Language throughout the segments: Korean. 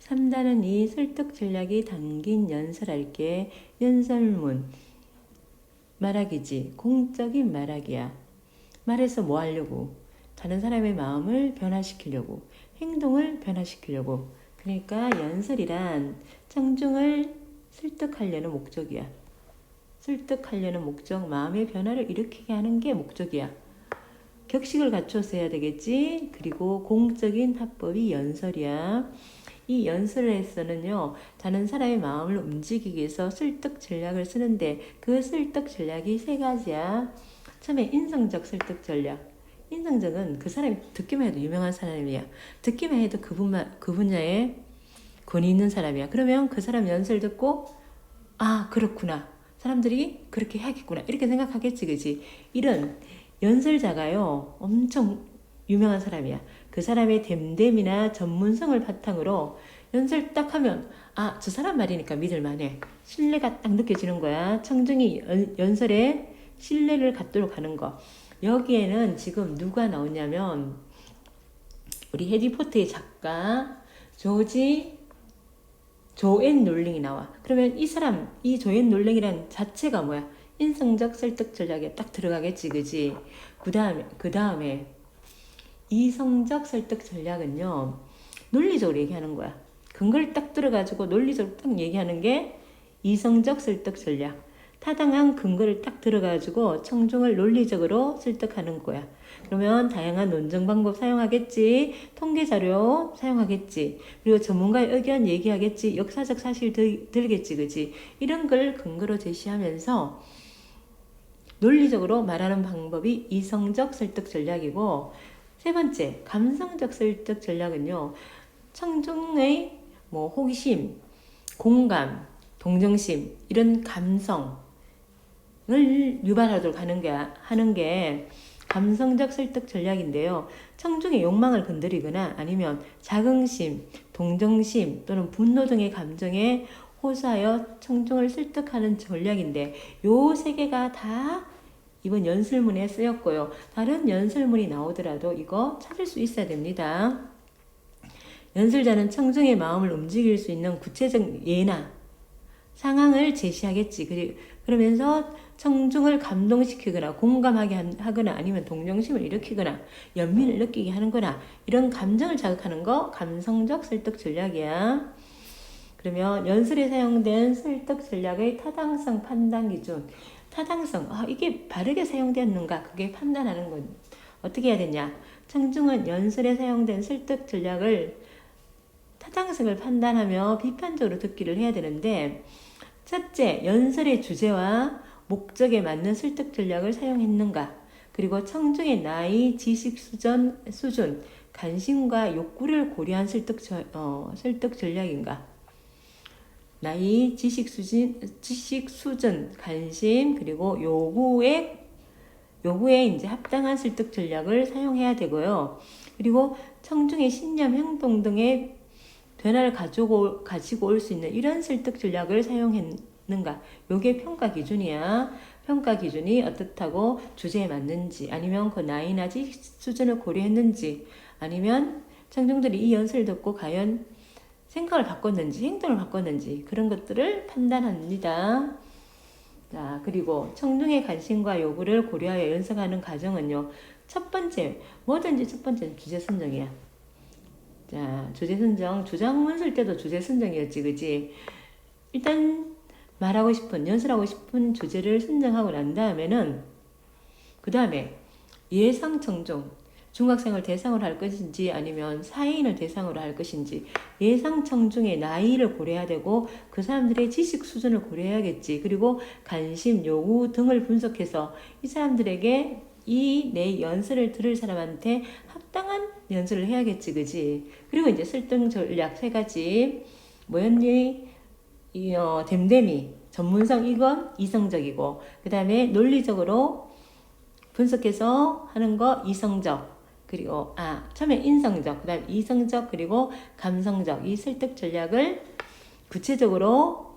3단은 이 설득 전략이 담긴 연설할게. 연설문. 말하기지. 공적인 말하기야. 말해서 뭐 하려고? 다른 사람의 마음을 변화시키려고. 행동을 변화시키려고. 그러니까 연설이란 청중을 설득하려는 목적이야. 설득하려는 목적, 마음의 변화를 일으키게 하는 게 목적이야. 격식을 갖춰서 해야 되겠지. 그리고 공적인 합법이 연설이야. 이 연설에서는요, 다른 사람의 마음을 움직이기 위해서 설득 전략을 쓰는데 그 설득 전략이 3가지야. 처음에 인성적 설득 전략. 인성적은 그 사람이 듣기만 해도 유명한 사람이야. 듣기만 해도 그 분야에 권위 있는 사람이야. 그러면 그 사람 연설 듣고 아 그렇구나. 사람들이 그렇게 해야겠구나. 이렇게 생각하겠지, 그지? 이런 연설자가요, 엄청 유명한 사람이야. 그 사람의 됨됨이나 전문성을 바탕으로 연설 딱 하면 아, 저 사람 말이니까 믿을만해. 신뢰가 딱 느껴지는 거야. 청중이 연설에 신뢰를 갖도록 하는 거. 여기에는 지금 누가 나오냐면 우리 해리포터의 작가 조앤 롤링이 나와. 그러면 이 사람, 이 조앤 롤링이란 자체가 뭐야? 인성적 설득 전략에 딱 들어가겠지, 그지? 그 다음에 이성적 설득 전략은요, 논리적으로 얘기하는 거야. 근거를 딱 들어가지고 논리적으로 딱 얘기하는 게 이성적 설득 전략. 타당한 근거를 딱 들어가지고 청중을 논리적으로 설득하는 거야. 그러면 다양한 논증 방법 사용하겠지. 통계 자료 사용하겠지. 그리고 전문가의 의견 얘기하겠지. 역사적 사실 들겠지. 그지? 이런 걸 근거로 제시하면서 논리적으로 말하는 방법이 이성적 설득 전략이고, 3번째, 감성적 설득 전략은요, 청중의 호기심, 공감, 동정심, 이런 감성을 유발하도록 하는 게 감성적 설득 전략인데요. 청중의 욕망을 건드리거나 아니면 자긍심, 동정심 또는 분노 등의 감정에 호소하여 청중을 설득하는 전략인데, 요 3개가 다 이번 연설문에 쓰였고요. 다른 연설문이 나오더라도 이거 찾을 수 있어야 됩니다. 연설자는 청중의 마음을 움직일 수 있는 구체적 예나 상황을 제시하겠지. 그러면서 청중을 감동시키거나 공감하게 하거나 아니면 동정심을 일으키거나 연민을 느끼게 하는 거나 이런 감정을 자극하는 거 감성적 설득 전략이야. 그러면 연설에 사용된 설득 전략의 타당성 판단 기준. 타당성, 이게 바르게 사용되었는가, 그게 판단하는 건 어떻게 해야 되냐. 청중은 연설에 사용된 설득 전략을 타당성을 판단하며 비판적으로 듣기를 해야 되는데, 첫째, 연설의 주제와 목적에 맞는 설득 전략을 사용했는가, 그리고 청중의 나이, 지식 수준, 관심과 욕구를 고려한 설득 전략인가. 나이, 지식 수준, 관심, 그리고 요구에 이제 합당한 설득 전략을 사용해야 되고요. 그리고 청중의 신념, 행동 등의 변화를 가지고 올 수 있는 이런 설득 전략을 사용했는가. 요게 평가 기준이야. 평가 기준이 어떻다고 주제에 맞는지, 아니면 그 나이나 지식 수준을 고려했는지, 아니면 청중들이 이 연설을 듣고 과연 생각을 바꿨는지 행동을 바꿨는지 그런 것들을 판단합니다. 자, 그리고 청중의 관심과 요구를 고려하여 연습하는 과정은요, 첫 번째, 뭐든지 첫 번째는 주제 선정이야. 자, 주제 선정, 주장문 쓸 때도 주제 선정이었지, 그지? 일단 연설하고 싶은 주제를 선정하고 난 다음에는 그 다음에 예상 청중, 중학생을 대상으로 할 것인지 아니면 사회인을 대상으로 할 것인지 예상 청중의 나이를 고려해야 되고 그 사람들의 지식 수준을 고려해야겠지. 그리고 관심, 요구 등을 분석해서 이 사람들에게 내 연설을 들을 사람한테 합당한 연설을 해야겠지, 그지? 그리고 이제 설득 전략 3가지 뭐였니? 됨됨이, 전문성 이건 이성적이고, 그 다음에 논리적으로 분석해서 하는 거 이성적, 그리고 처음에 인성적, 그 다음에 이성적, 그리고 감성적, 이 설득 전략을 구체적으로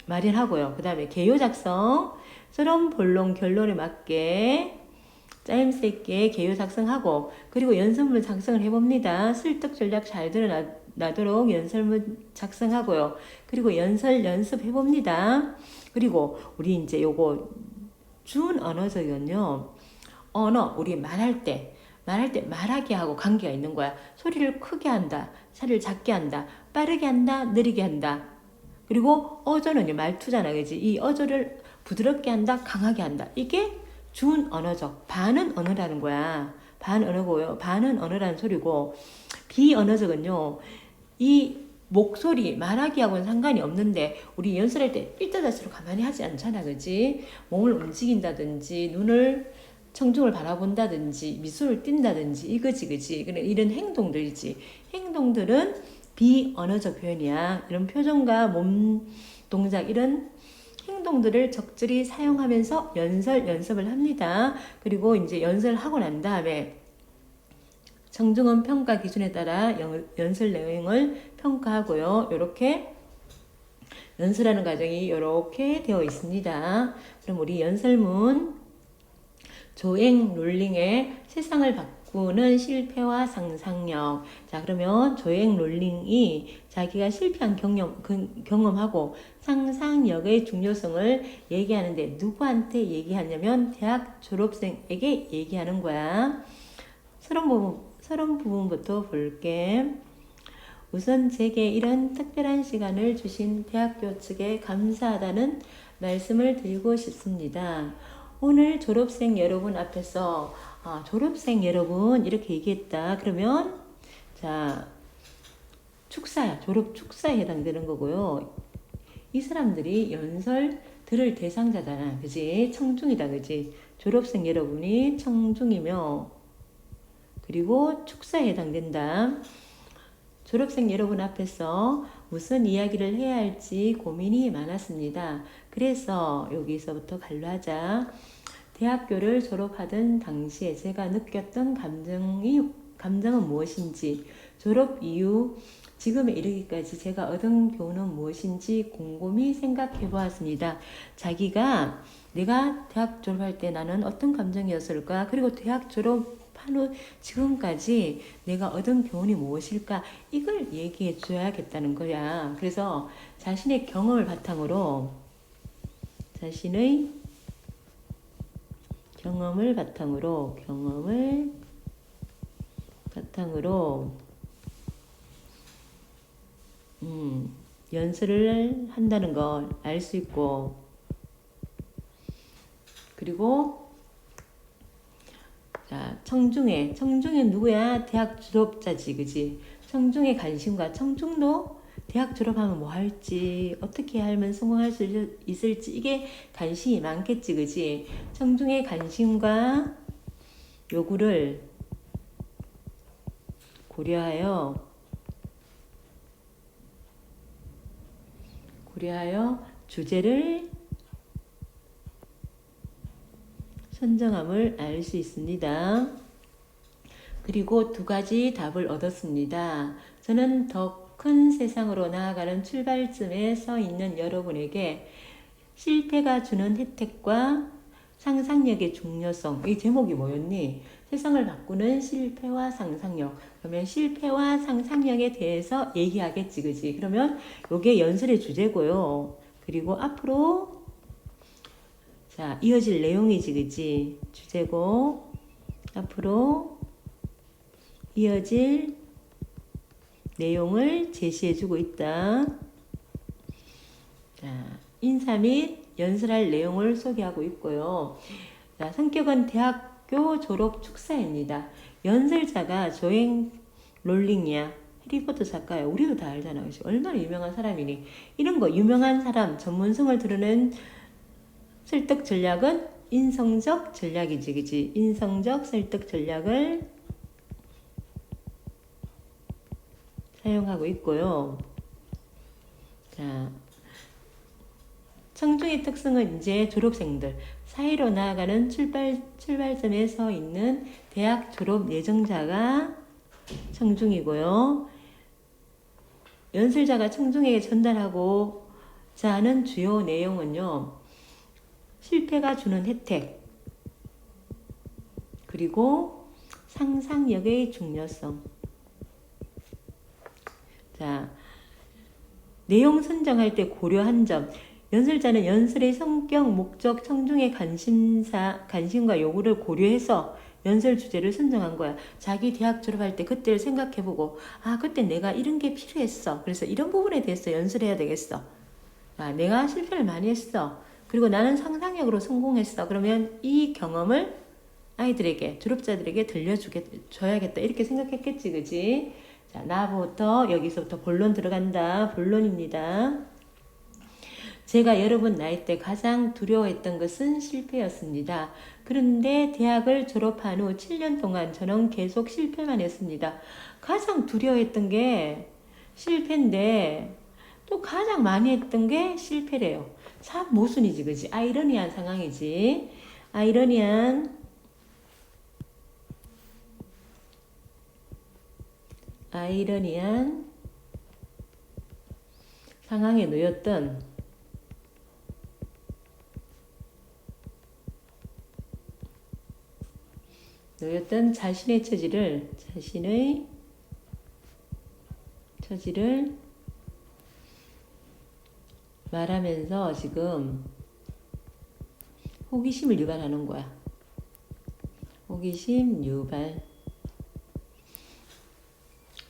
마련하고요. 그 다음에 개요 작성, 서론 본론 결론에 맞게 짜임새 있게 개요 작성하고 그리고 연설문 작성을 해봅니다. 설득 전략 잘 드러나도록 연설문 작성하고요. 그리고 연습해봅니다. 그리고 우리 이제 요거 준 언어적은요. 우리 말할 때 말하게 하고 관계가 있는 거야. 소리를 크게 한다. 소리를 작게 한다. 빠르게 한다. 느리게 한다. 그리고 어조는 말투잖아. 그지? 이 어조를 부드럽게 한다. 강하게 한다. 이게 준 언어적. 반은 언어라는 거야. 반 언어고요. 반은 언어라는 소리고 비언어적은요. 이 목소리 말하기 하고는 상관이 없는데 우리 연설할 때 일자자스로 가만히 하지 않잖아. 그지? 몸을 움직인다든지 눈을 청중을 바라본다든지 미소를 띈다든지 이거지 그지? 이런 행동들이지. 행동들은 비언어적 표현이야. 이런 표정과 몸 동작 이런 행동들을 적절히 사용하면서 연습을 합니다. 그리고 이제 연설을 하고 난 다음에 청중은 평가 기준에 따라 연설 내용을 평가하고요. 이렇게 연설하는 과정이 이렇게 되어 있습니다. 그럼 우리 연설문 조앵 롤링의 세상을 바꾸는 실패와 상상력. 자, 그러면 조앵 롤링이 자기가 실패한 경험하고 상상력의 중요성을 얘기하는데 누구한테 얘기하냐면 대학 졸업생에게 얘기하는 거야. 서론 부분부터 볼게. 우선 제게 이런 특별한 시간을 주신 대학교 측에 감사하다는 말씀을 드리고 싶습니다. 오늘 졸업생 여러분 앞에서 졸업생 여러분 이렇게 얘기했다. 그러면 자 축사야. 졸업 축사에 해당되는 거고요. 이 사람들이 연설 들을 대상자잖아. 그지? 청중이다. 그지? 졸업생 여러분이 청중이며 그리고 축사에 해당된다. 졸업생 여러분 앞에서 무슨 이야기를 해야 할지 고민이 많았습니다. 그래서 여기서부터 갈라하자. 대학교를 졸업하던 당시에 제가 느꼈던 감정은 무엇인지, 졸업 이후 지금에 이르기까지 제가 얻은 교훈은 무엇인지 곰곰이 생각해 보았습니다. 자기가 내가 대학 졸업할 때 나는 어떤 감정이었을까? 그리고 대학 졸업한 후 지금까지 내가 얻은 교훈이 무엇일까? 이걸 얘기해 줘야겠다는 거야. 그래서 자신의 경험을 바탕으로 연설을 한다는 걸 알 수 있고, 그리고 자, 청중에 누구야? 대학 졸업자지, 그지? 청중의 관심과 청중도 대학 졸업하면 뭐 할지, 어떻게 하면 성공할 수 있을지, 이게 관심이 많겠지, 그지? 청중의 관심과 요구를 고려하여 주제를 선정함을 알 수 있습니다. 그리고 두 가지 답을 얻었습니다. 저는 더 큰 세상으로 나아가는 출발점에 서 있는 여러분에게 실패가 주는 혜택과 상상력의 중요성. 이 제목이 뭐였니? 세상을 바꾸는 실패와 상상력. 그러면 실패와 상상력에 대해서 얘기하겠지, 그지? 그러면 요게 연설의 주제고요. 그리고 앞으로 자, 이어질 내용이지, 그지? 주제고, 앞으로 이어질 내용을 제시해주고 있다. 자, 인사 및 연설할 내용을 소개하고 있고요. 자, 성격은 대학교 졸업 축사입니다. 연설자가 조앵 롤링이야. 해리포터 작가야. 우리도 다 알잖아. 그치? 얼마나 유명한 사람이니. 이런 거 유명한 사람 전문성을 드러낸 설득 전략은 인성적 전략이지, 그지? 인성적 설득 전략을 사용하고 있고요. 자, 청중의 특성은 이제 졸업생들, 사회로 나아가는 출발점에 서 있는 대학 졸업 예정자가 청중이고요. 연설자가 청중에게 전달하고자 하는 주요 내용은요. 실패가 주는 혜택, 그리고 상상력의 중요성. 자, 내용 선정할 때 고려한 점. 연설자는 연설의 성격, 목적, 청중의 관심과 요구를 고려해서 연설 주제를 선정한 거야. 자기 대학 졸업할 때 그때를 생각해보고, 아, 그때 내가 이런 게 필요했어. 그래서 이런 부분에 대해서 연설해야 되겠어. 아, 내가 실패를 많이 했어. 그리고 나는 상상력으로 성공했어. 그러면 이 경험을 아이들에게, 졸업자들에게 들려줘야겠다. 이렇게 생각했겠지, 그지? 자, 나부터, 여기서부터 본론 들어간다. 본론입니다. 제가 여러분 나이 때 가장 두려워했던 것은 실패였습니다. 그런데 대학을 졸업한 후 7년 동안 저는 계속 실패만 했습니다. 가장 두려워했던 게 실패인데 또 가장 많이 했던 게 실패래요. 참 모순이지, 그지? 아이러니한 상황이지. 아이러니한 상황에 놓였던 자신의 처지를 말하면서 지금 호기심을 유발하는 거야. 호기심 유발.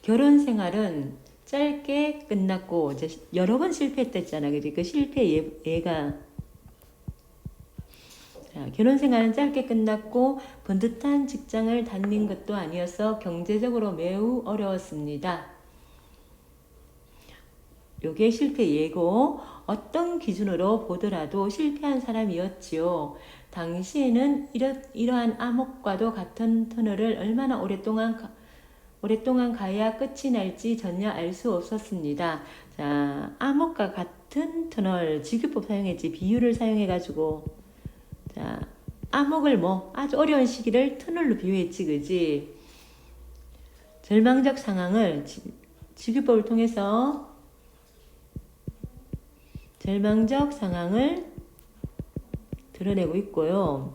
결혼 생활은 짧게 끝났고 이제 여러 번 실패했댔잖아, 그지? 그 실패 얘가 결혼 생활은 짧게 끝났고 번듯한 직장을 다닌 것도 아니어서 경제적으로 매우 어려웠습니다. 요게 실패 예고. 어떤 기준으로 보더라도 실패한 사람이었지요. 당시에는 이러한 암흑과도 같은 터널을 얼마나 오랫동안 가야 끝이 날지 전혀 알 수 없었습니다. 자, 암흑과 같은 터널, 직유법 사용했지. 비유를 사용해가지고. 자, 암흑을 아주 어려운 시기를 터널로 비유했지, 그지? 절망적 상황을 직유법을 통해서 절망적 상황을 드러내고 있고요.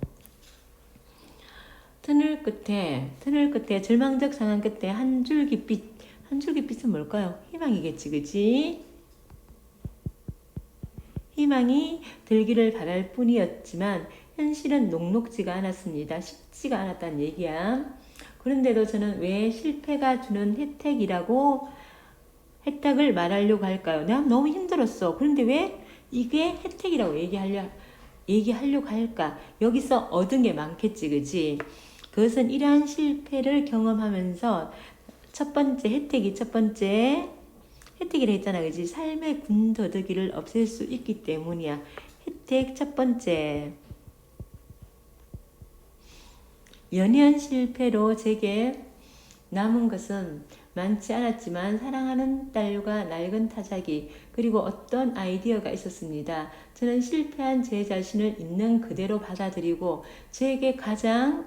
터널 끝에 절망적 상황 끝에 한 줄기빛은 뭘까요? 희망이겠지, 그지? 희망이 들기를 바랄 뿐이었지만 현실은 녹록지가 않았습니다. 쉽지가 않았다는 얘기야. 그런데도 저는 왜 실패가 주는 혜택을 말하려고 할까요? 내가 너무 힘들었어. 그런데 왜 이게 혜택이라고 얘기하려고 할까? 여기서 얻은 게 많겠지, 그지? 그것은 이러한 실패를 경험하면서 첫 번째 혜택이라 했잖아, 그지? 삶의 군더더기를 없앨 수 있기 때문이야. 혜택 첫 번째. 연이은 실패로 제게 남은 것은 많지 않았지만 사랑하는 딸과 낡은 타자기 그리고 어떤 아이디어가 있었습니다. 저는 실패한 제 자신을 있는 그대로 받아들이고 제게 가장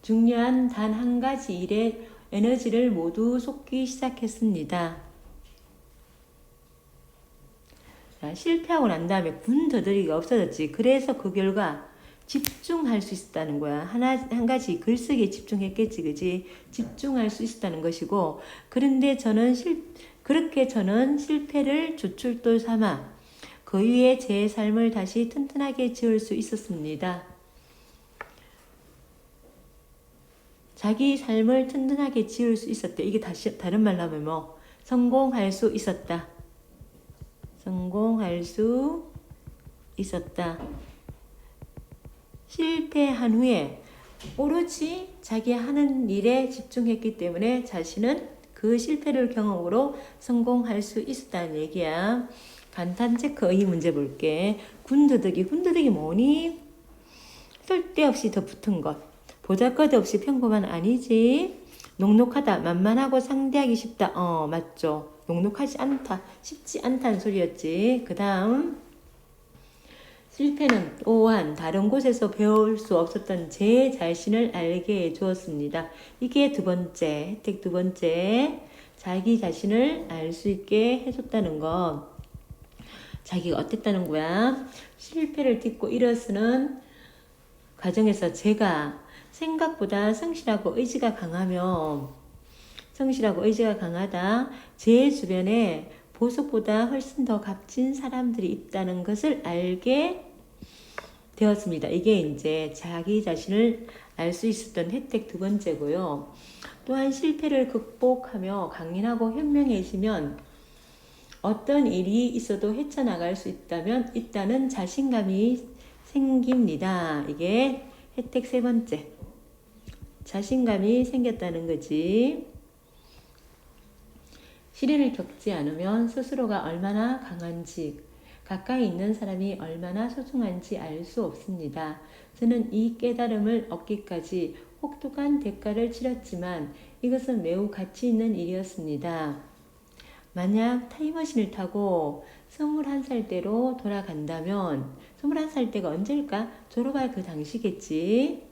중요한 단 한 가지 일에 에너지를 모두 쏟기 시작했습니다. 자, 실패하고 난 다음에 군더더기가 없어졌지. 그래서 그 결과 집중할 수 있었다는 거야. 한 가지 글쓰기에 집중했겠지, 그지? 집중할 수 있었다는 것이고, 그런데 그렇게 저는 실패를 조출돌 삼아 그 위에 제 삶을 다시 튼튼하게 지을 수 있었습니다. 자기 삶을 튼튼하게 지을 수 있었대. 이게 다른 말로 하면 성공할 수 있었다. 성공할 수 있었다. 실패한 후에 오로지 자기 하는 일에 집중했기 때문에 자신은 그 실패를 경험으로 성공할 수 있었다는 얘기야. 간단 체크 이 문제 볼게. 군더더기 뭐니? 쓸데없이 더 붙은 것. 보잘것없이 평범한 아니지. 녹록하다, 만만하고 상대하기 쉽다. 맞죠. 녹록하지 않다, 쉽지 않다는 소리였지. 그 다음 실패는 또한 다른 곳에서 배울 수 없었던 제 자신을 알게 해주었습니다. 이게 혜택 두 번째. 자기 자신을 알 수 있게 해줬다는 것. 자기가 어땠다는 거야. 실패를 딛고 일어서는 과정에서 제가 생각보다 성실하고 의지가 강하다. 제 주변에 보석보다 훨씬 더 값진 사람들이 있다는 것을 알게 되었습니다. 이게 이제 자기 자신을 알 수 있었던 혜택 두 번째고요. 또한 실패를 극복하며 강인하고 현명해지면 어떤 일이 있어도 헤쳐나갈 수 있다는 자신감이 생깁니다. 이게 혜택 세 번째. 자신감이 생겼다는 거지. 시련을 겪지 않으면 스스로가 얼마나 강한지, 가까이 있는 사람이 얼마나 소중한지 알 수 없습니다. 저는 이 깨달음을 얻기까지 혹독한 대가를 치렀지만 이것은 매우 가치 있는 일이었습니다. 만약 타임머신을 타고 21살 때로 돌아간다면 21살 때가 언제일까? 졸업할 그 당시겠지.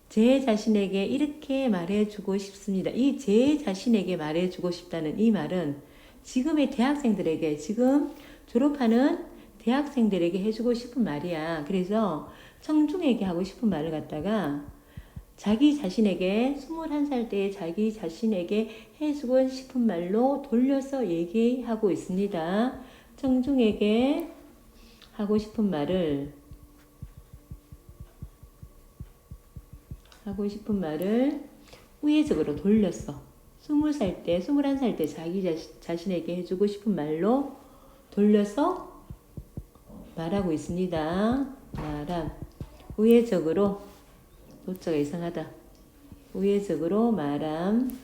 제 자신에게 이렇게 말해주고 싶습니다. 이 제 자신에게 말해주고 싶다는 이 말은 지금의 대학생들에게, 지금 졸업하는 대학생들에게 해주고 싶은 말이야. 그래서 청중에게 하고 싶은 말을 갖다가 자기 자신에게 21살 때의 자기 자신에게 해주고 싶은 말로 돌려서 얘기하고 있습니다. 청중에게 하고 싶은 말을 우회적으로 돌렸어. 20살 때, 21살 때 자기 자신에게 해주고 싶은 말로 돌려서 말하고 있습니다. 말함. 우회적으로, 도자가 이상하다. 우회적으로 말함.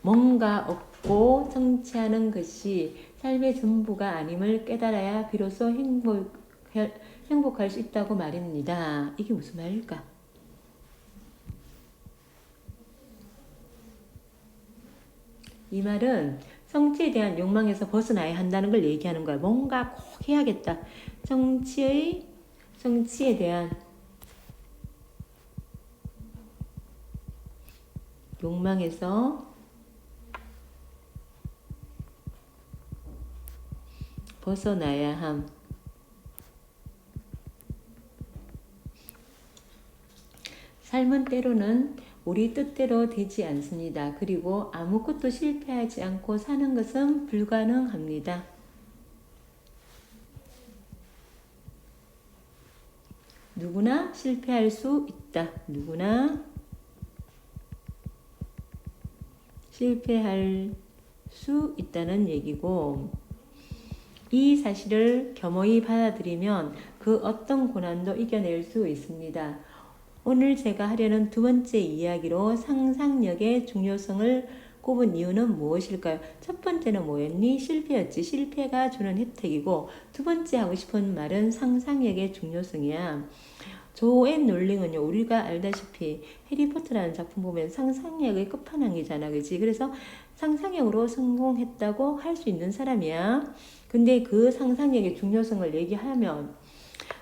뭔가 얻고 성취하는 것이 삶의 전부가 아님을 깨달아야 비로소 행복할 수 있다고 말입니다. 이게 무슨 말일까? 이 말은 성취에 대한 욕망에서 벗어나야 한다는 걸 얘기하는 거야. 뭔가 꼭 해야겠다. 성취에 대한 욕망에서 벗어나야 함. 삶은 때로는 우리 뜻대로 되지 않습니다. 그리고 아무것도 실패하지 않고 사는 것은 불가능합니다. 누구나 실패할 수 있다. 누구나 실패할 수 있다는 얘기고, 이 사실을 겸허히 받아들이면 그 어떤 고난도 이겨낼 수 있습니다. 오늘 제가 하려는 두 번째 이야기로 상상력의 중요성을 꼽은 이유는 무엇일까요? 첫 번째는 뭐였니? 실패였지. 실패가 주는 혜택이고, 두 번째 하고 싶은 말은 상상력의 중요성이야. 조앤 롤링은요, 우리가 알다시피 해리포터라는 작품 보면 상상력의 끝판왕이잖아, 그치? 그래서 상상력으로 성공했다고 할 수 있는 사람이야. 근데 그 상상력의 중요성을 얘기하면,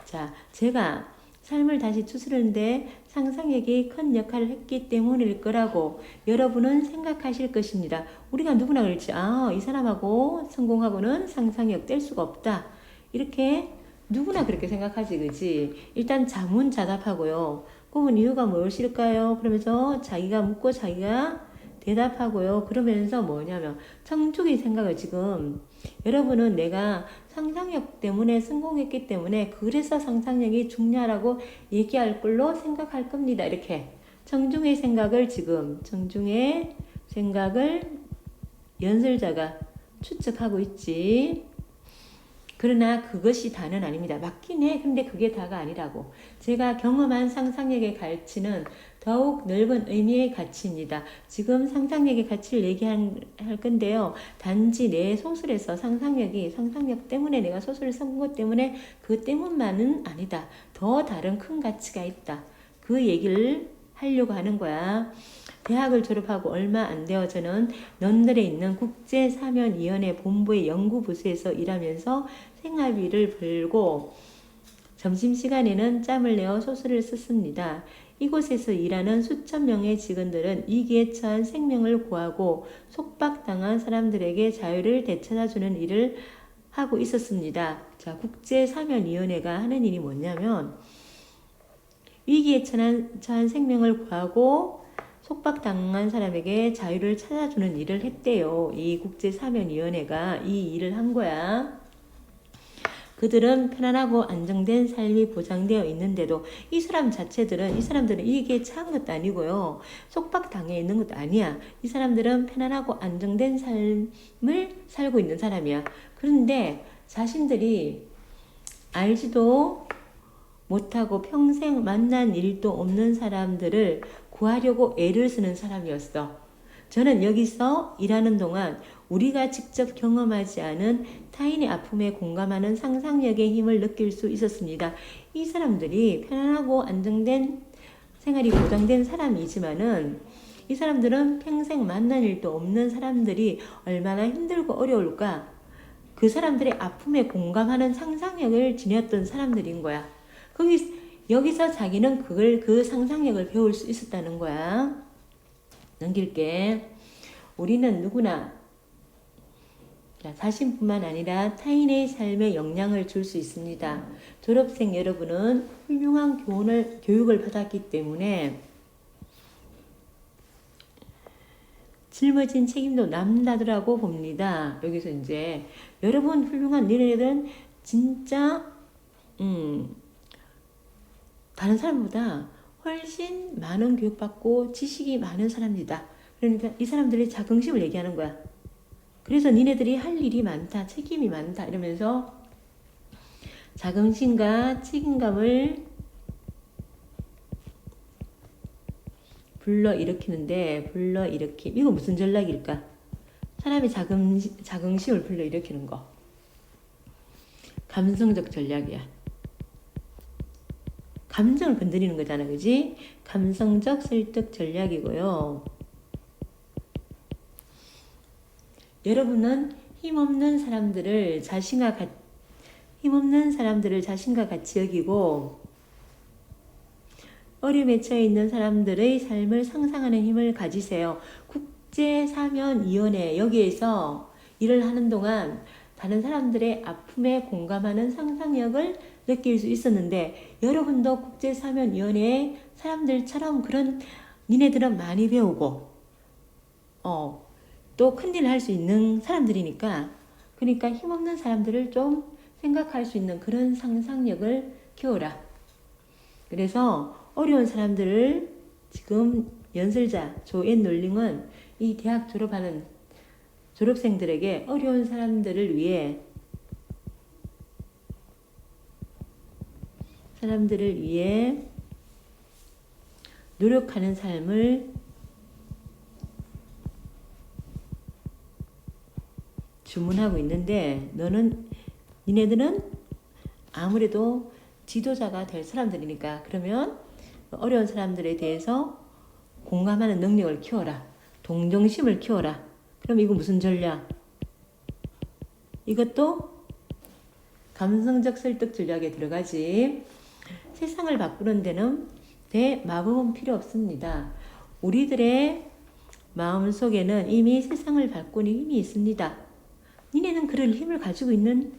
자, 제가 삶을 다시 추스르는데 상상력이 큰 역할을 했기 때문일 거라고 여러분은 생각하실 것입니다. 우리가 누구나 그렇지. 이 사람하고 성공하고는 상상력 뗄 수가 없다. 이렇게 누구나 그렇게 생각하지, 그지? 일단 자문자답하고요. 꼽은 이유가 무엇일까요? 그러면서 자기가 묻고 자기가 대답하고요. 그러면서 뭐냐면 청중의 생각을 지금 여러분은 내가 상상력 때문에 성공했기 때문에 그래서 상상력이 중요하라고 얘기할 걸로 생각할 겁니다. 이렇게 청중의 생각을 연설자가 추측하고 있지. 그러나 그것이 다는 아닙니다. 맞긴 해. 근데 그게 다가 아니라고. 제가 경험한 상상력의 가치는 더욱 넓은 의미의 가치입니다. 지금 상상력의 가치를 얘기할 건데요. 단지 내 소설에서 상상력 때문에 내가 소설을 쓴 것 때문에 그 때문만은 아니다. 더 다른 큰 가치가 있다. 그 얘기를 하려고 하는 거야. 대학을 졸업하고 얼마 안 되어 저는 런던에 있는 국제사면위원회 본부의 연구부서에서 일하면서 생활비를 벌고 점심시간에는 짬을 내어 소설을 썼습니다. 이곳에서 일하는 수천 명의 직원들은 위기에 처한 생명을 구하고 속박당한 사람들에게 자유를 되찾아주는 일을 하고 있었습니다. 자, 국제사면위원회가 하는 일이 뭐냐면 위기에 처한 생명을 구하고 속박당한 사람에게 자유를 찾아주는 일을 했대요. 이 국제사면위원회가 이 일을 한 거야. 그들은 편안하고 안정된 삶이 보장되어 있는데도 이 사람들은 위기에 처한 것도 아니고요. 속박당해 있는 것도 아니야. 이 사람들은 편안하고 안정된 삶을 살고 있는 사람이야. 그런데 자신들이 알지도 못하고 평생 만난 일도 없는 사람들을 구하려고 애를 쓰는 사람이었어. 저는 여기서 일하는 동안 우리가 직접 경험하지 않은 타인의 아픔에 공감하는 상상력의 힘을 느낄 수 있었습니다. 이 사람들이 편안하고 안정된 생활이 보장된 사람이지만은 이 사람들은 평생 만난 일도 없는 사람들이 얼마나 힘들고 어려울까? 그 사람들의 아픔에 공감하는 상상력을 지녔던 사람들인 거야. 여기서 자기는 그 상상력을 배울 수 있었다는 거야. 넘길게. 우리는 누구나 자신뿐만 아니라 타인의 삶에 영향을 줄 수 있습니다. 졸업생 여러분은 훌륭한 교육을 받았기 때문에 짊어진 책임도 남다르다고 봅니다. 여기서 이제 여러분 훌륭한 니네들은 진짜 다른 사람보다 훨씬 많은 교육받고 지식이 많은 사람이다. 그러니까 이 사람들의 자긍심을 얘기하는 거야. 그래서 니네들이 할 일이 많다, 책임이 많다 이러면서 자긍심과 책임감을 불러일으키는데, 이거 무슨 전략일까? 사람의 자긍심을 불러일으키는 거. 감성적 전략이야. 감정을 건드리는 거잖아, 그지? 감성적 설득 전략이고요. 여러분은 힘없는 사람들을 자신과 같이 여기고 어려움에 처해 있는 사람들의 삶을 상상하는 힘을 가지세요. 국제사면위원회 여기에서 일을 하는 동안 다른 사람들의 아픔에 공감하는 상상력을 느낄 수 있었는데 여러분도 국제사면위원회의 사람들처럼 니네들은 많이 배우고 또 큰일을 할 수 있는 사람들이니까 그러니까 힘없는 사람들을 좀 생각할 수 있는 그런 상상력을 키워라. 그래서 어려운 사람들을 지금 연설자 조앤 롤링은 이 대학 졸업하는 졸업생들에게 어려운 사람들을 위해 노력하는 삶을 주문하고 있는데 니네들은 아무래도 지도자가 될 사람들이니까 그러면 어려운 사람들에 대해서 공감하는 능력을 키워라. 동정심을 키워라. 그럼 이거 무슨 전략? 이것도 감성적 설득 전략에 들어가지. 세상을 바꾸는 데는 대마법은 필요 없습니다. 우리들의 마음속에는 이미 세상을 바꾸는 힘이 있습니다. 니네는 그럴 힘을 가지고 있는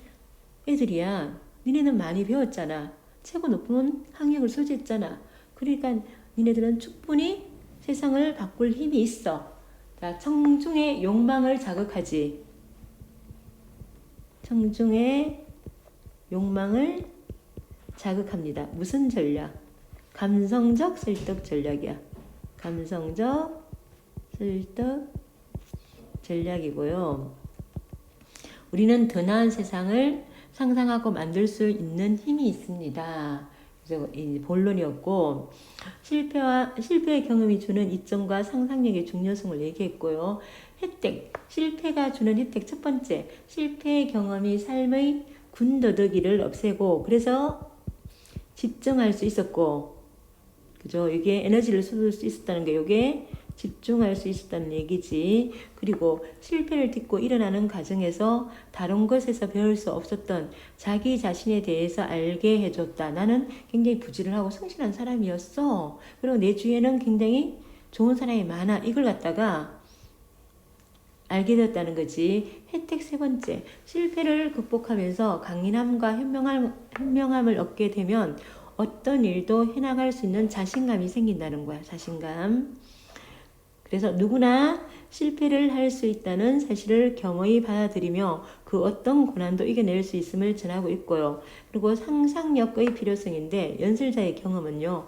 애들이야. 니네는 많이 배웠잖아. 최고 높은 학력을 소지했잖아. 그러니까 니네들은 충분히 세상을 바꿀 힘이 있어. 자, 청중의 욕망을 자극하지. 청중의 욕망을 자극합니다. 무슨 전략? 감성적 설득 전략이야. 감성적 설득 전략이고요. 우리는 더 나은 세상을 상상하고 만들 수 있는 힘이 있습니다. 그래서 이 본론이었고 실패의 경험이 주는 이점과 상상력의 중요성을 얘기했고요. 실패가 주는 혜택 첫 번째, 실패의 경험이 삶의 군더더기를 없애고 그래서 집중할 수 있었고, 그죠? 이게 에너지를 쏟을 수 있었다는 게 이게 집중할 수 있었다는 얘기지. 그리고 실패를 딛고 일어나는 과정에서 다른 것에서 배울 수 없었던 자기 자신에 대해서 알게 해줬다. 나는 굉장히 부지런하고 성실한 사람이었어. 그리고 내 주위에는 굉장히 좋은 사람이 많아. 이걸 갖다가 알게 되었다는 거지. 혜택 세 번째, 실패를 극복하면서 강인함과 현명함을 얻게 되면 어떤 일도 해나갈 수 있는 자신감이 생긴다는 거야. 자신감. 그래서 누구나 실패를 할 수 있다는 사실을 겸허히 받아들이며 그 어떤 고난도 이겨낼 수 있음을 전하고 있고요. 그리고 상상력의 필요성인데 연설자의 경험은요.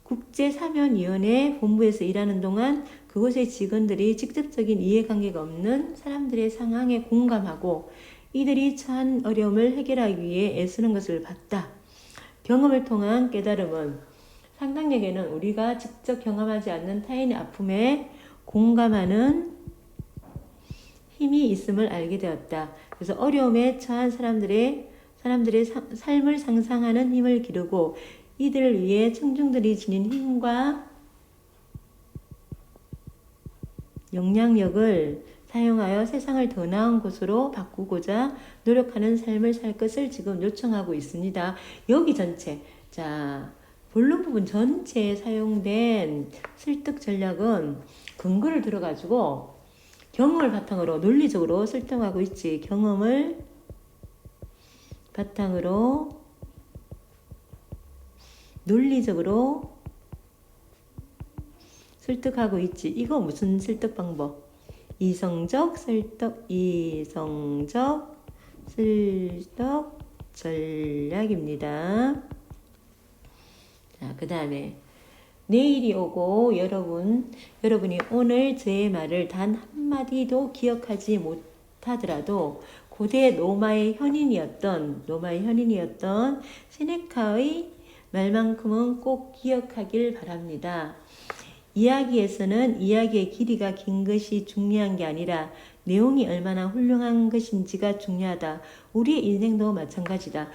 국제사면위원회 본부에서 일하는 동안 그곳의 직원들이 직접적인 이해관계가 없는 사람들의 상황에 공감하고 이들이 처한 어려움을 해결하기 위해 애쓰는 것을 봤다. 경험을 통한 깨달음은 상상력에는 우리가 직접 경험하지 않는 타인의 아픔에 공감하는 힘이 있음을 알게 되었다. 그래서 어려움에 처한 사람들의 삶을 상상하는 힘을 기르고 이들을 위해 청중들이 지닌 힘과 영향력을 사용하여 세상을 더 나은 곳으로 바꾸고자 노력하는 삶을 살 것을 지금 요청하고 있습니다. 여기 전체, 자, 본론 부분 전체에 사용된 설득 전략은 근거를 들어가지고 경험을 바탕으로 논리적으로 설득하고 있지. 경험을 바탕으로 논리적으로 설득하고 있지. 이거 무슨 설득 방법? 이성적 설득 전략입니다. 자, 그 다음에 내일이 오고 여러분이 오늘 저의 말을 단 한마디도 기억하지 못하더라도 고대 로마의 현인이었던 세네카의 말만큼은 꼭 기억하길 바랍니다. 이야기에서는 이야기의 길이가 긴 것이 중요한 게 아니라 내용이 얼마나 훌륭한 것인지가 중요하다. 우리의 인생도 마찬가지다.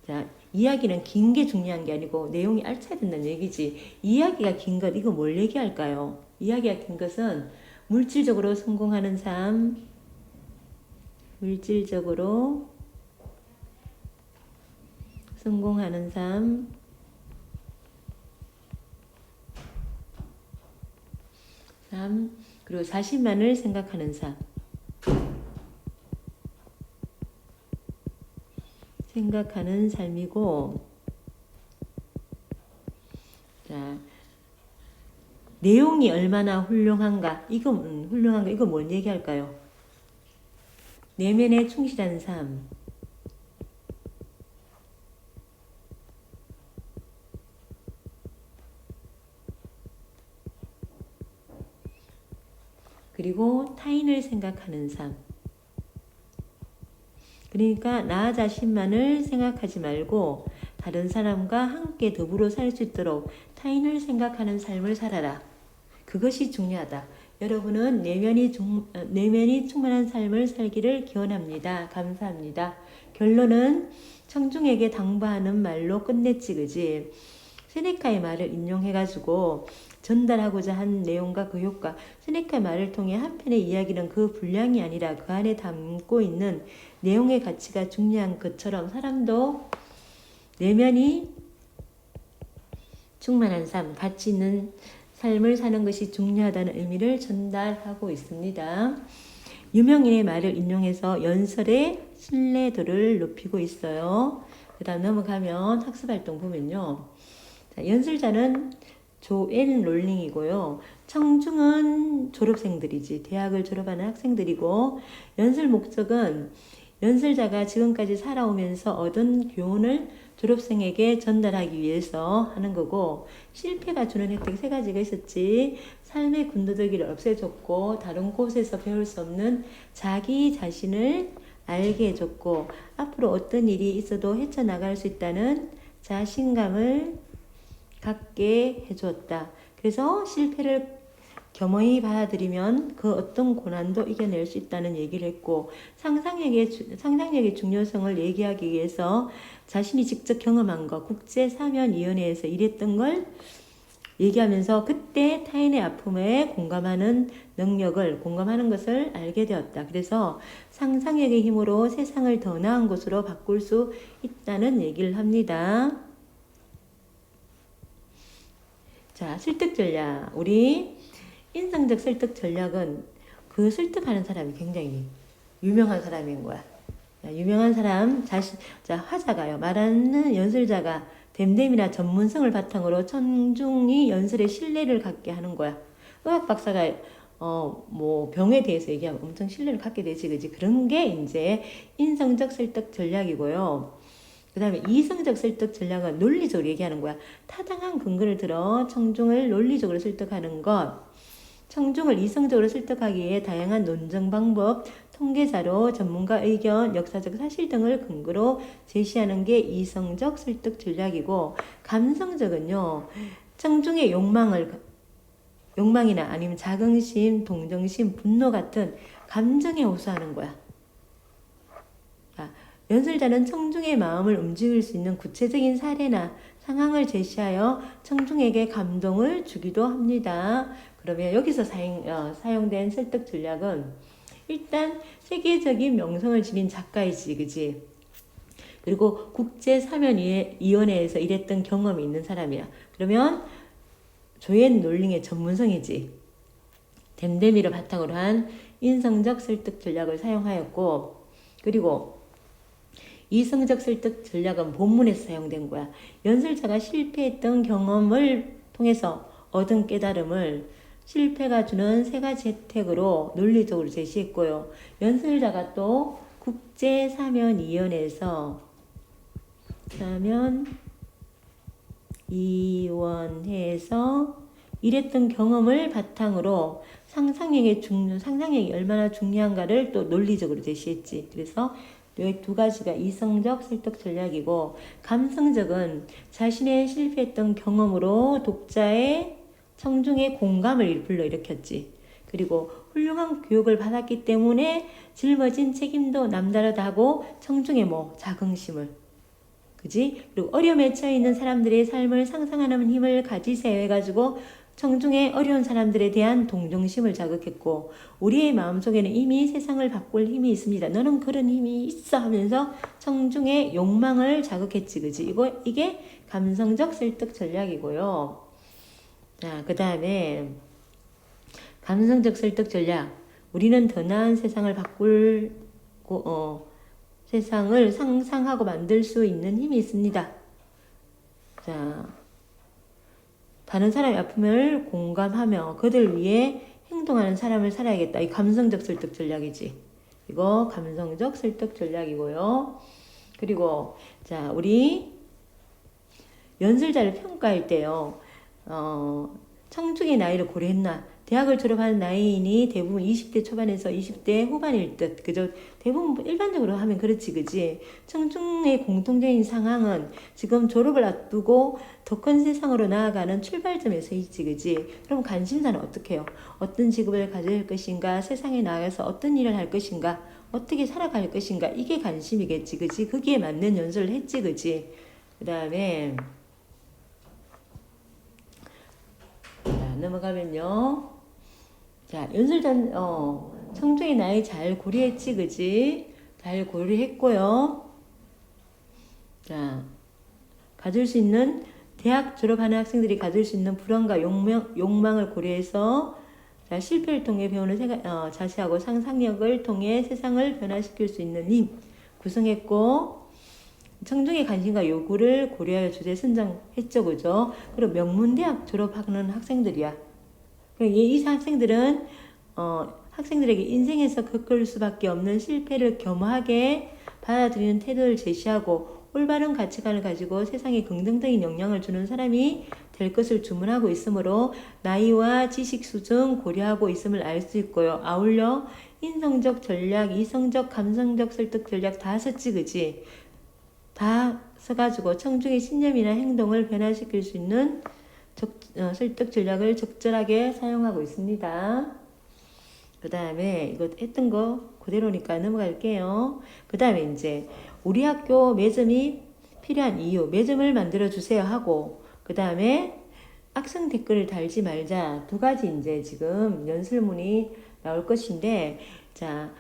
자, 이야기는 긴 게 중요한 게 아니고 내용이 알차야 된다는 얘기지. 이야기가 긴 것, 이거 뭘 얘기할까요? 이야기가 긴 것은 물질적으로 성공하는 삶, 그리고 자신만을 생각하는 삶. 생각하는 삶이고, 자, 내용이 얼마나 훌륭한가? 이거 뭔 얘기할까요? 내면에 충실한 삶. 그리고 타인을 생각하는 삶. 그러니까 나 자신만을 생각하지 말고 다른 사람과 함께 더불어 살 수 있도록 타인을 생각하는 삶을 살아라. 그것이 중요하다. 여러분은 내면이 충만한 삶을 살기를 기원합니다. 감사합니다. 결론은 청중에게 당부하는 말로 끝냈지, 그지? 세네카의 말을 인용해가지고 전달하고자 한 내용과 그 효과. 세네카의 말을 통해 한편의 이야기는 그 분량이 아니라 그 안에 담고 있는 내용의 가치가 중요한 것처럼 사람도 내면이 충만한 삶, 가치 있는 삶을 사는 것이 중요하다는 의미를 전달하고 있습니다. 유명인의 말을 인용해서 연설의 신뢰도를 높이고 있어요. 그 다음 넘어가면 학습활동 보면요. 자, 연설자는 조앤 롤링이고요. 청중은 졸업생들이지. 대학을 졸업하는 학생들이고 연설 목적은 연설자가 지금까지 살아오면서 얻은 교훈을 졸업생에게 전달하기 위해서 하는 거고 실패가 주는 혜택 세 가지가 있었지. 삶의 군더더기를 없애줬고 다른 곳에서 배울 수 없는 자기 자신을 알게 해줬고 앞으로 어떤 일이 있어도 헤쳐나갈 수 있다는 자신감을 갖게 해주었다. 그래서 실패를 겸허히 받아들이면 그 어떤 고난도 이겨낼 수 있다는 얘기를 했고 상상력의 중요성을 얘기하기 위해서 자신이 직접 경험한 것, 국제사면위원회에서 일했던 걸 얘기하면서 그때 타인의 아픔에 공감하는 것을 알게 되었다. 그래서 상상력의 힘으로 세상을 더 나은 곳으로 바꿀 수 있다는 얘기를 합니다. 자, 설득 전략. 우리 인상적 설득 전략은 그 설득하는 사람이 굉장히 유명한 사람인 거야. 유명한 사람, 화자가요. 말하는 연설자가 됨됨이나 전문성을 바탕으로 청중이 연설에 신뢰를 갖게 하는 거야. 의학 박사가 뭐 병에 대해서 얘기하면 엄청 신뢰를 갖게 되지, 그지? 그런 게 이제 인성적 설득 전략이고요. 그 다음에 이성적 설득 전략은 논리적으로 얘기하는 거야. 타당한 근거를 들어 청중을 논리적으로 설득하는 것. 청중을 이성적으로 설득하기 위해 다양한 논증 방법, 통계자료, 전문가 의견, 역사적 사실 등을 근거로 제시하는 게 이성적 설득 전략이고, 감성적은요, 청중의 욕망이나 아니면 자긍심, 동정심, 분노 같은 감정에 호소하는 거야. 연설자는 청중의 마음을 움직일 수 있는 구체적인 사례나 상황을 제시하여 청중에게 감동을 주기도 합니다. 그러면 여기서 사용된 설득 전략은 일단 세계적인 명성을 지닌 작가이지, 그지? 그리고 국제사면위원회에서 일했던 경험이 있는 사람이야. 그러면 조앤 롤링의 전문성이지. 댐데미를 바탕으로 한 인성적 설득 전략을 사용하였고, 그리고 이성적 설득 전략은 본문에서 사용된 거야. 연설자가 실패했던 경험을 통해서 얻은 깨달음을 실패가 주는 세 가지 혜택으로 논리적으로 제시했고요. 연설자가 또 국제사면위원회에서 일했던 경험을 바탕으로 상상력이 얼마나 중요한가를 또 논리적으로 제시했지. 그래서 이 두 가지가 이성적 설득 전략이고, 감성적은 자신의 실패했던 경험으로 청중의 공감을 불러일으켰지. 그리고 훌륭한 교육을 받았기 때문에 짊어진 책임도 남다르다고 청중의 자긍심을, 그지? 그리고 어려움에 처해 있는 사람들의 삶을 상상하는 힘을 가지세요 해가지고 청중의 어려운 사람들에 대한 동정심을 자극했고, 우리의 마음속에는 이미 세상을 바꿀 힘이 있습니다. 너는 그런 힘이 있어 하면서 청중의 욕망을 자극했지, 그지? 이게 감성적 설득 전략이고요. 자, 그 다음에 감성적 설득 전략. 우리는 더 나은 세상을 세상을 상상하고 만들 수 있는 힘이 있습니다. 자, 다른 사람의 아픔을 공감하며 그들 위해 행동하는 사람을 살아야겠다. 이 감성적 설득 전략이지. 이거 감성적 설득 전략이고요. 그리고 자, 우리 연설자를 평가할 때요. 청중의 나이를 고려했나? 대학을 졸업한 나이인이 대부분 20대 초반에서 20대 후반일 듯. 그죠? 대부분 일반적으로 하면 그렇지, 그지? 청중의 공통적인 상황은 지금 졸업을 앞두고 더 큰 세상으로 나아가는 출발점에 서 있지, 그지? 그럼 관심사는 어떻게 해요? 어떤 직업을 가질 것인가? 세상에 나가서 어떤 일을 할 것인가? 어떻게 살아갈 것인가? 이게 관심이겠지, 그지? 거기에 맞는 연설을 했지, 그지? 그 다음에 넘어가면요. 자, 연설자, 청중의 나이 잘 고려했지, 그지? 잘 고려했고요. 자, 대학 졸업하는 학생들이 가질 수 있는 불안과 욕망을 고려해서, 자, 실패를 통해 배우는 자세하고 상상력을 통해 세상을 변화시킬 수 있는 힘 구성했고, 청중의 관심과 요구를 고려하여 주제 선정했죠, 그죠? 그리고 명문대학 졸업하는 학생들이야. 이 학생들은 학생들에게 인생에서 겪을 수밖에 없는 실패를 겸허하게 받아들이는 태도를 제시하고 올바른 가치관을 가지고 세상에 긍정적인 영향을 주는 사람이 될 것을 주문하고 있으므로 나이와 지식 수준 고려하고 있음을 알 수 있고요. 아울러 인성적 전략, 이성적, 감성적 설득 전략 다 썼지, 그지? 다 써가지고 청중의 신념이나 행동을 변화시킬 수 있는 설득 전략을 적절하게 사용하고 있습니다. 그 다음에 이거 했던 거 그대로니까 넘어갈게요. 그 다음에 이제 우리 학교 매점이 필요한 이유, 매점을 만들어 주세요 하고, 그 다음에 악성 댓글을 달지 말자. 두 가지 이제 지금 연설문이 나올 것인데, 자,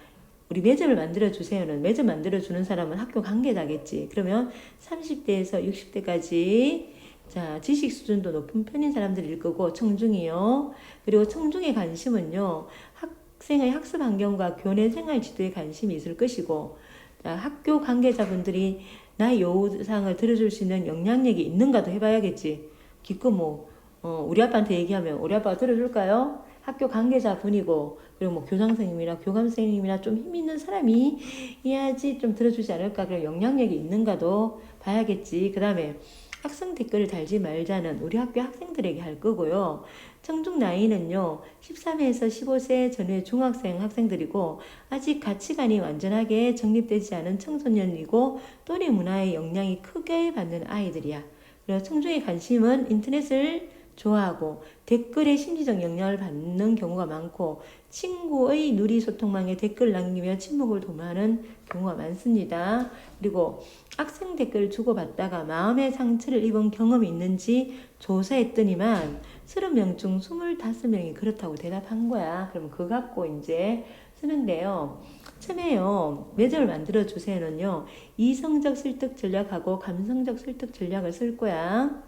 우리 매점을 만들어 주세요는, 매점 만들어 주는 사람은 학교 관계자겠지. 그러면 30대에서 60대까지 자, 지식 수준도 높은 편인 사람들일 거고, 청중이요. 그리고 청중의 관심은요, 학생의 학습 환경과 교내 생활 지도에 관심이 있을 것이고, 자, 학교 관계자분들이 나의 요구사항을 들어줄 수 있는 영향력이 있는가도 해봐야겠지. 기껏 뭐 우리 아빠한테 얘기하면 우리 아빠가 들어줄까요? 학교 관계자 분이고 그리고 뭐 교장 선생님이나 교감 선생님이나 좀 힘 있는 사람이 해야지 좀 들어주지 않을까. 그리고 영향력이 있는가도 봐야겠지. 그 다음에 학생 댓글을 달지 말자는 우리 학교 학생들에게 할 거고요. 청중 나이는요 13세에서 15세 전후의 중학생 학생들이고 아직 가치관이 완전하게 정립되지 않은 청소년이고 또래 문화의 영향이 크게 받는 아이들이야. 그리고 청중의 관심은 인터넷을 좋아하고 댓글에 심리적 영향을 받는 경우가 많고 친구의 누리 소통망에 댓글 남기며 친목을 도모하는 경우가 많습니다. 그리고 학생 댓글을 주고받다가 마음의 상처를 입은 경험이 있는지 조사했더니만 30명 중 25명이 그렇다고 대답한 거야. 그럼 그거 갖고 이제 쓰는데요. 처음에요. 매점을 만들어 주세요는요. 이성적 설득 전략하고 감성적 설득 전략을 쓸 거야.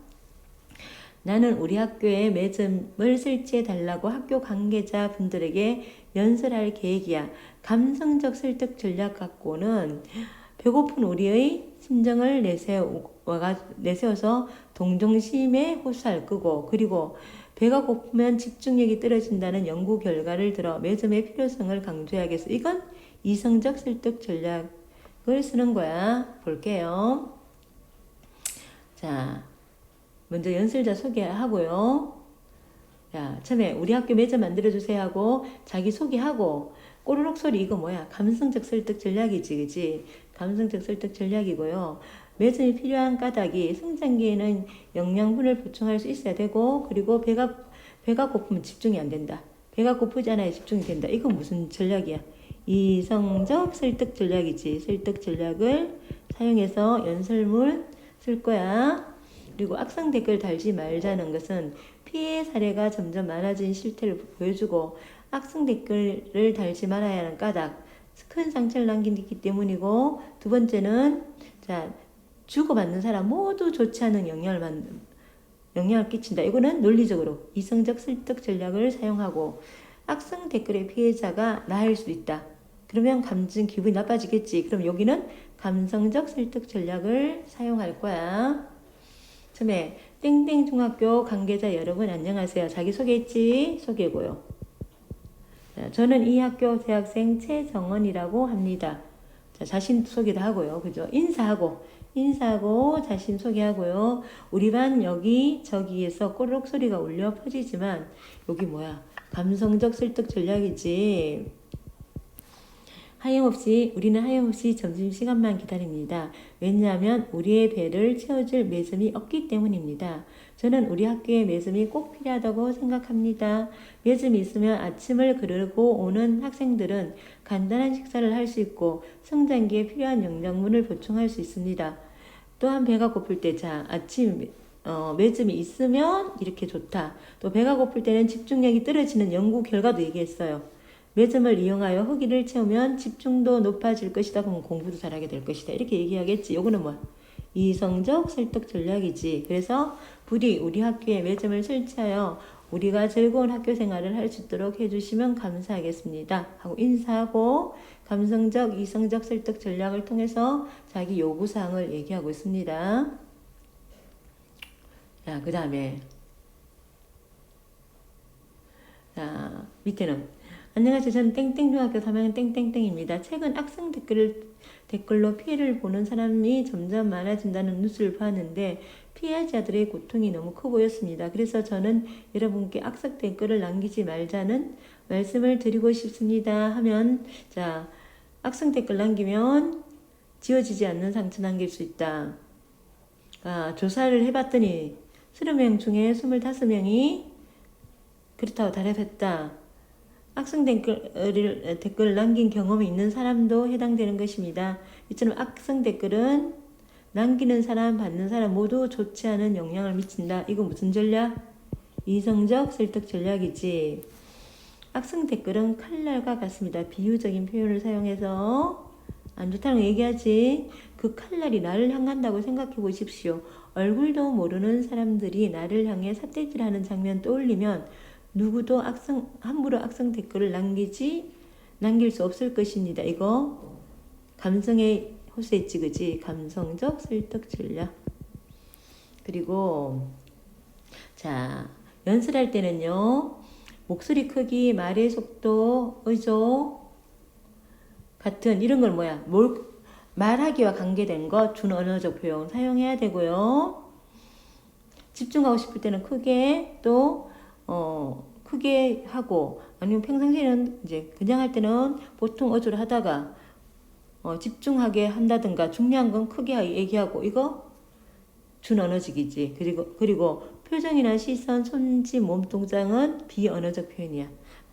나는 우리 학교에 매점을 설치해 달라고 학교 관계자 분들에게 연설할 계획이야. 감성적 설득 전략 갖고는 배고픈 우리의 심정을 내세워서 동정심에 호소할 거고 그리고 배가 고프면 집중력이 떨어진다는 연구 결과를 들어 매점의 필요성을 강조해야겠어. 이건 이성적 설득 전략을 쓰는 거야. 볼게요. 자, 먼저 연설자 소개하고요. 자, 처음에 우리 학교 매점 만들어주세요 하고 자기 소개하고 꼬르륵 소리 이거 뭐야? 감성적 설득 전략이지, 그치? 감성적 설득 전략이고요. 매점이 필요한 까닭이 성장기에는 영양분을 보충할 수 있어야 되고 그리고 배가 고프면 집중이 안 된다. 배가 고프지 않아야 집중이 된다. 이건 무슨 전략이야? 이성적 설득 전략이지. 설득 전략을 사용해서 연설문 쓸 거야. 그리고 악성 댓글 달지 말자는 것은 피해 사례가 점점 많아진 실태를 보여주고 악성 댓글을 달지 말아야 하는 까닭, 큰 상처를 남기기 때문이고 두 번째는 자 주고받는 사람 모두 좋지 않은 영향을 끼친다. 이거는 논리적으로 이성적 설득 전략을 사용하고 악성 댓글의 피해자가 나일 수 있다. 그러면 기분이 나빠지겠지. 그럼 여기는 감성적 설득 전략을 사용할 거야. 처음에 땡땡 중학교 관계자 여러분 안녕하세요. 자기 소개했지? 소개고요. 자, 저는 이 학교 대학생 최정원이라고 합니다. 자, 자신 소개도 하고요. 그죠? 인사하고 자신 소개하고요. 우리 반 여기 저기에서 꼬르륵 소리가 울려 퍼지지만 여기 뭐야? 감성적 설득 전략이지. 우리는 하염없이 점심시간만 기다립니다. 왜냐하면 우리의 배를 채워줄 매점이 없기 때문입니다. 저는 우리 학교에 매점이 꼭 필요하다고 생각합니다. 매점이 있으면 아침을 그르고 오는 학생들은 간단한 식사를 할 수 있고 성장기에 필요한 영양분을 보충할 수 있습니다. 또한 배가 고플 때 아침 매점이 있으면 이렇게 좋다. 또 배가 고플 때는 집중력이 떨어지는 연구 결과도 얘기했어요. 매점을 이용하여 허기를 채우면 집중도 높아질 것이다. 그러면 공부도 잘하게 될 것이다. 이렇게 얘기하겠지. 요거는 뭐? 이성적 설득 전략이지. 그래서 부디 우리 학교에 매점을 설치하여 우리가 즐거운 학교 생활을 할 수 있도록 해주시면 감사하겠습니다. 하고 인사하고 감성적, 이성적 설득 전략을 통해서 자기 요구사항을 얘기하고 있습니다. 자, 그 다음에 자, 밑에는 안녕하세요. 저는 땡땡중학교 3학년 땡땡땡입니다. 최근 악성 댓글로 피해를 보는 사람이 점점 많아진다는 뉴스를 봤는데 피해자들의 고통이 너무 커 보였습니다. 그래서 저는 여러분께 악성 댓글을 남기지 말자는 말씀을 드리고 싶습니다. 하면 자 악성 댓글 남기면 지워지지 않는 상처 남길 수 있다. 조사를 해봤더니 30명 중에 25명이 그렇다고 답했다. 악성 댓글을 남긴 경험이 있는 사람도 해당되는 것입니다. 이처럼 악성 댓글은 남기는 사람, 받는 사람 모두 좋지 않은 영향을 미친다. 이거 무슨 전략? 이성적 설득 전략이지. 악성 댓글은 칼날과 같습니다. 비유적인 표현을 사용해서 안 좋다는 거 얘기하지. 그 칼날이 나를 향한다고 생각해 보십시오. 얼굴도 모르는 사람들이 나를 향해 삿대질하는 장면 떠올리면 누구도 함부로 악성 댓글을 남길 수 없을 것입니다. 이거 감성에 호소했지, 그지? 감성적 설득 전략. 그리고 자, 연설할 때는요, 목소리 크기, 말의 속도, 의조 같은 이런 걸 뭐야? 말하기와 관계된 것, 준언어적 표현 사용해야 되고요. 집중하고 싶을 때는 크게 또 크게 하고, 아니면 평상시에는 이제 그냥 할 때는 보통 어조를 하다가 집중하게 한다든가, 중요한 건 크게 얘기하고, 이거 준언어적이지. 그리고 표정이나 시선, 손짓, 몸동작은 비언어적 표현이야.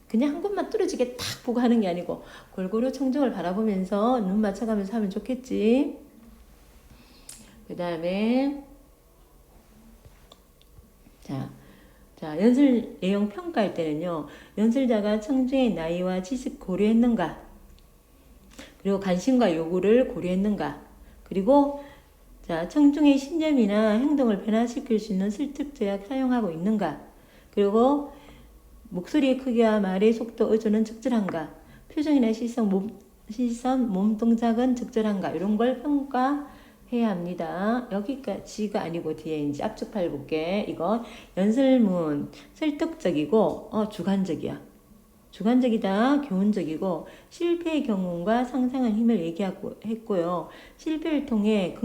그냥 한 곳만 뚫어지게 딱 보고 하는 게 아니고 골고루 청중을 바라보면서 눈 맞춰가면서 하면 좋겠지. 그 다음에 자, 연설 내용 평가할 때는요, 연설자가 청중의 나이와 지식 고려했는가, 그리고 관심과 요구를 고려했는가, 그리고 자, 청중의 신념이나 행동을 변화시킬 수 있는 설득 제약 사용하고 있는가, 그리고 목소리의 크기와 말의 속도, 의조는 적절한가, 표정이나 시선, 몸 동작은 적절한가, 이런 걸 평가해야 합니다. 여기까지가 아니고 뒤에 이제 압축파일 볼게. 이거 연설문 설득적이고 주관적이야. 주관적이다, 교훈적이고 실패의 경험과 상상한 힘을 얘기하고 했고요. 실패를 통해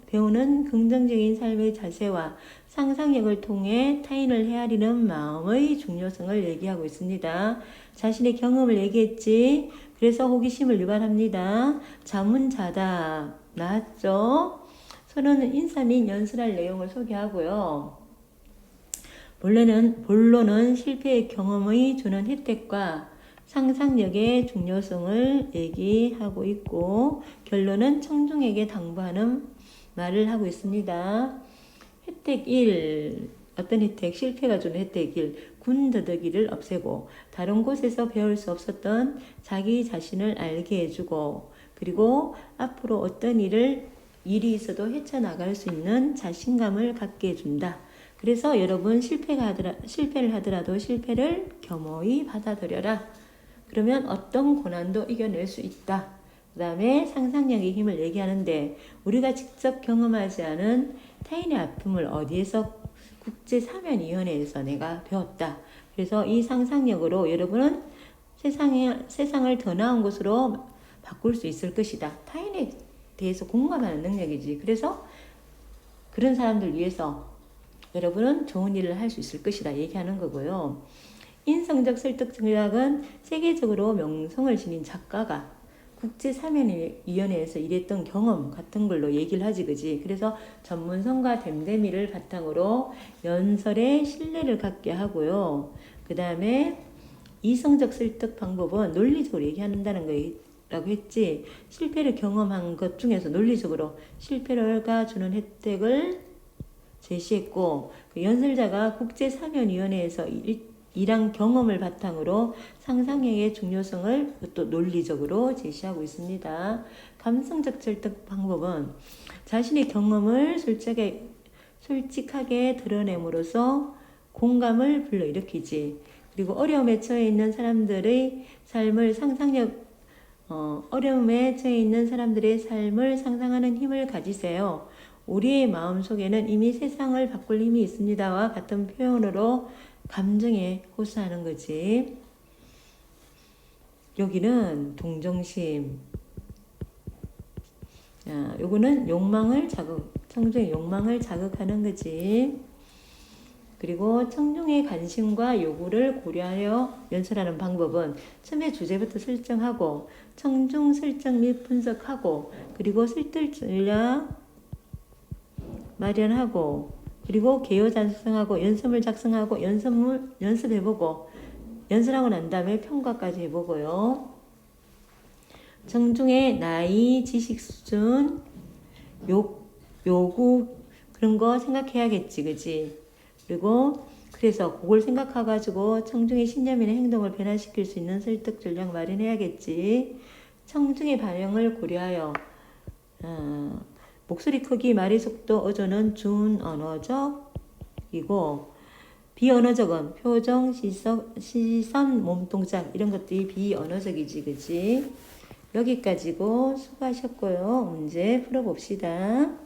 배우는 긍정적인 삶의 자세와 상상력을 통해 타인을 헤아리는 마음의 중요성을 얘기하고 있습니다. 자신의 경험을 얘기했지. 그래서 호기심을 유발합니다. 자문자답 나왔죠? 서론은 인사 및 연설할 내용을 소개하고요. 본론은 실패의 경험의 주는 혜택과 상상력의 중요성을 얘기하고 있고, 결론은 청중에게 당부하는 말을 하고 있습니다. 혜택 1. 어떤 혜택? 실패가 주는 혜택 1. 군더더기를 없애고 다른 곳에서 배울 수 없었던 자기 자신을 알게 해주고, 그리고 앞으로 어떤 일이 있어도 헤쳐나갈 수 있는 자신감을 갖게 해준다. 그래서 여러분 실패를 하더라도 실패를 겸허히 받아들여라. 그러면 어떤 고난도 이겨낼 수 있다. 그 다음에 상상력의 힘을 얘기하는데, 우리가 직접 경험하지 않은 타인의 아픔을 어디에서 국제사면위원회에서 내가 배웠다. 그래서 이 상상력으로 여러분은 세상을 더 나은 곳으로 바꿀 수 있을 것이다. 타인에 대해서 공감하는 능력이지. 그래서 그런 사람들 위해서 여러분은 좋은 일을 할 수 있을 것이다 얘기하는 거고요. 인성적 설득 전략은 세계적으로 명성을 지닌 작가가 국제사면위원회에서 일했던 경험 같은 걸로 얘기를 하지, 그지? 그래서 전문성과 됨됨이를 바탕으로 연설에 신뢰를 갖게 하고요. 그 다음에 이성적 설득 방법은 논리적으로 얘기한다는 거라고 했지. 실패를 경험한 것 중에서 논리적으로 실패가 주는 혜택을 제시했고, 그 연설자가 국제사면위원회에서 일한 경험을 바탕으로 상상력의 중요성을 또 논리적으로 제시하고 있습니다. 감성적 설득 방법은 자신의 경험을 솔직하게 드러냄으로써 공감을 불러일으키지. 그리고 어려움에 처해 있는 사람들의 삶을 상상하는 힘을 가지세요. 우리의 마음속에는 이미 세상을 바꿀 힘이 있습니다와 같은 표현으로 감정에 호소하는 거지. 여기는 동정심. 요거는 청중의 욕망을 자극하는 거지. 그리고 청중의 관심과 요구를 고려하여 연설하는 방법은 처음에 주제부터 설정하고, 청중 설정 및 분석하고, 그리고 설득 전략 마련하고, 그리고 개요 작성하고, 연습물 작성하고, 연습해보고, 연설하고 난 다음에 평가까지 해보고요. 청중의 나이, 지식 수준, 요구, 그런 거 생각해야겠지, 그지? 그리고 그래서 그걸 생각해가지고 청중의 신념이나 행동을 변화시킬 수 있는 설득 전략 마련해야겠지. 청중의 반응을 고려하여 목소리 크기, 말의 속도, 어조는 준언어적이고, 비언어적은 표정, 시선, 몸동작 이런 것들이 비언어적이지, 그치? 여기까지고 수고하셨고요. 문제 풀어봅시다.